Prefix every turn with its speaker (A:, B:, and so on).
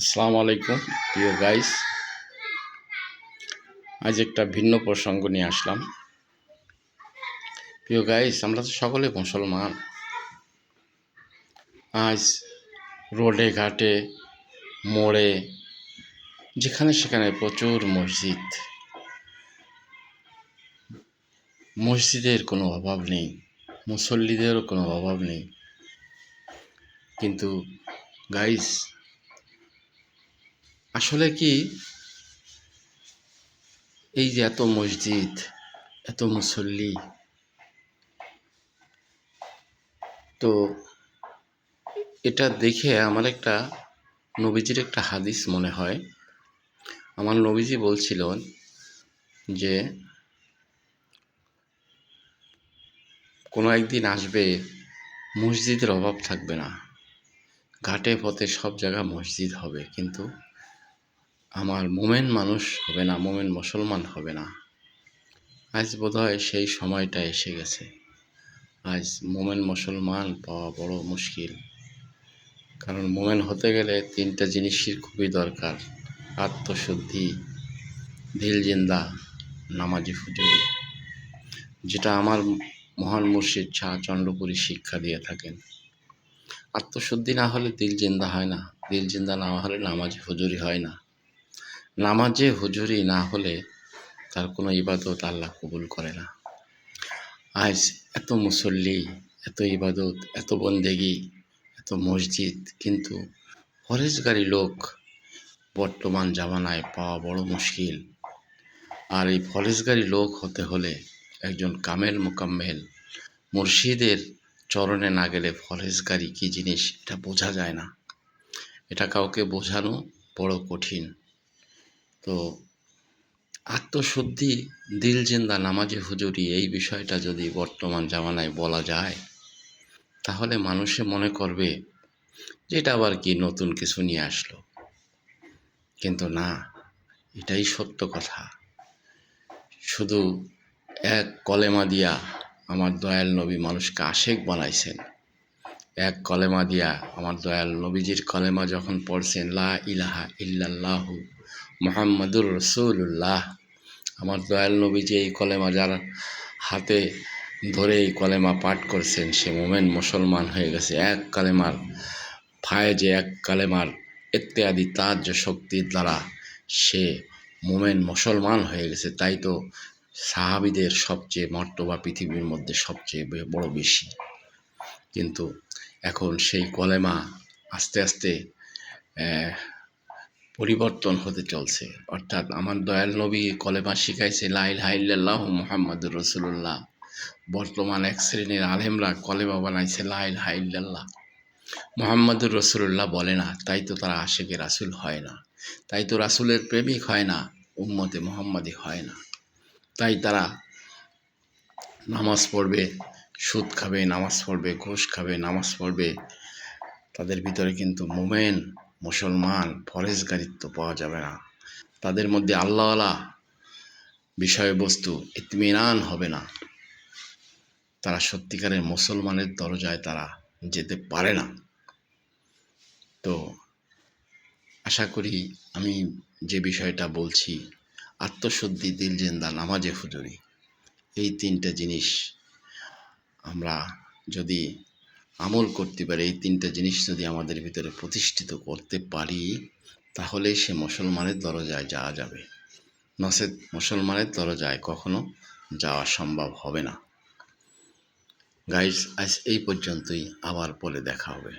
A: আসসালামু আলাইকুম প্রিয় গাইস। আজ একটা ভিন্ন প্রসঙ্গ নিয়ে আসলাম। প্রিয় গাইস, আমরা তো সকলে মুসলমান। আজ রোডে ঘাটে মোড়ে যেখানে সেখানে প্রচুর মসজিদের কোনো অভাব নেই, মুসল্লিদেরও কোনো অভাব নেই। কিন্তু গাইস, আসলে কি এই যে এত মসজিদ, এত মুসল্লি, তো এটা দেখে আমার একটা নবীজির একটা হাদিস মনে হয়। আমার নবীজি বলছিলেন যে কোনো একদিন আসবে মসজিদের অভাব থাকবে না, ঘাটে পথে সব জায়গা মসজিদ হবে, কিন্তু আমার মোমেন মানুষ হবে না, মোমেন মুসলমান হবে না। আজ বোধহয় সেই সময়টা এসে গেছে। আজ মোমেন মুসলমান পাওয়া বড় মুশকিল। কারণ মোমেন হতে গেলে তিনটা জিনিসের খুবই দরকার: আত্মশুদ্ধি, দিল জিন্দা, নামাজি ফুজুরি, যেটা আমার মহান মুর্শিদ শাহ চন্দ্রপুরী শিক্ষা দিয়ে থাকেন। আত্মশুদ্ধি না হলে দিল জিন্দা হয় না, দিল জিন্দা না হলে নামাজে হুজুরি হয় না, নামাজে হুজুরি না হলে তার কোনো ইবাদত আল্লাহ কবুল করে না। আজ এত মুসল্লি, এত ইবাদত, এত বন্দেগি, এত মসজিদ, কিন্তু পরেশগারী লোক বর্তমান জামানায় পাওয়া বড় মুশকিল। আর এই পরেশগারী লোক হতে হলে একজন কামেল মোকাম্মেল মুর্শিদের চরণে না গেলে পরেশগারী কী জিনিস এটা বোঝা যায় না। এটা কাউকে বোঝানো বড় কঠিন। তো আত্মশুদ্ধি, দিল জিন্দা, নামাজে হুজুরি, এই বিষয়টা যদি বর্তমান জামানায় বলা যায়, তাহলে মানুষে মনে করবে যে এটা আবার কি নতুন কিছু নিয়ে আসলো। কিন্তু না, এটাই সত্য কথা। শুধু এক কলেমা দিয়া আমার দয়াল নবী মানুষকে আশেক বানাইছেন। এক কলেমা দিয়া আমার দয়াল নবীজির কলেমা যখন পড়ছেন, লা ইলাহা ইল্লাল্লাহু মুহাম্মাদুর রাসূলুল্লাহ, আমার দয়াল নবীজি এই কলেমা যার হাতে ধরে এই কলেমা পাঠ করছেন, সে মোমেন মুসলমান হয়ে গেছে। এক কালেমার ফায়েজে, এক কালেমার ইত্যাদি তাজ শক্তির দ্বারা সে মোমেন মুসলমান হয়ে গেছে। তাই তো সাহাবীদের সবচেয়ে মর্তবা পৃথিবীর মধ্যে সবচেয়ে বড় বেশি। কিন্তু এখন সেই কলেমা আস্তে আস্তে পরিবর্তন হতে চলছে। অর্থাৎ আমার দয়াল নবী কলেমা শিখাইছে লা ইলাহা ইল্লাল্লাহু মুহাম্মাদুর রাসূলুল্লাহ, বর্তমান এক শ্রেণীর আলেমরা কলেমা বানাইছে লা ইলাহা ইল্লাল্লাহ মুহাম্মাদুর রাসূলুল্লাহ বলে না। তাই তো তারা আশেকে রাসূল হয় না, তাই তো রাসূলের প্রেমিক হয় না, উম্মতে মুহাম্মাদি হয় না। তাই তারা নামাজ পড়বে, সুদ খাবে, নামাজ পড়বে, ঘুষ খাবে, নামাজ পড়বে, তাদের ভিতরে কিন্তু মোমেন মুসলমান পরেশগারিত্ব পাওয়া যাবে না। তাদের মধ্যে আল্লাহওয়ালা বিষয়বস্তু ইতমিনান হবে না। তারা সত্যিকারের মুসলমানের দরজায় তারা যেতে পারে না। তো আশা করি আমি যে বিষয়টা বলছি, আত্মশুদ্ধি, দিল জিন্দা, নামাজে হুজুরি, এই তিনটা জিনিস আমরা যদি আমল করতে পারি, এই তিনটা জিনিস যদি আমাদের ভিতরে প্রতিষ্ঠিত করতে পারি, তাহলেই সে মুসলমানের দরজায় যাওয়া যাবে। নচেৎ মুসলমানের দরজায় কখনো যাওয়া সম্ভব হবে না। গাইস, আজ এই পর্যন্তই, আবার পরে দেখা হবে।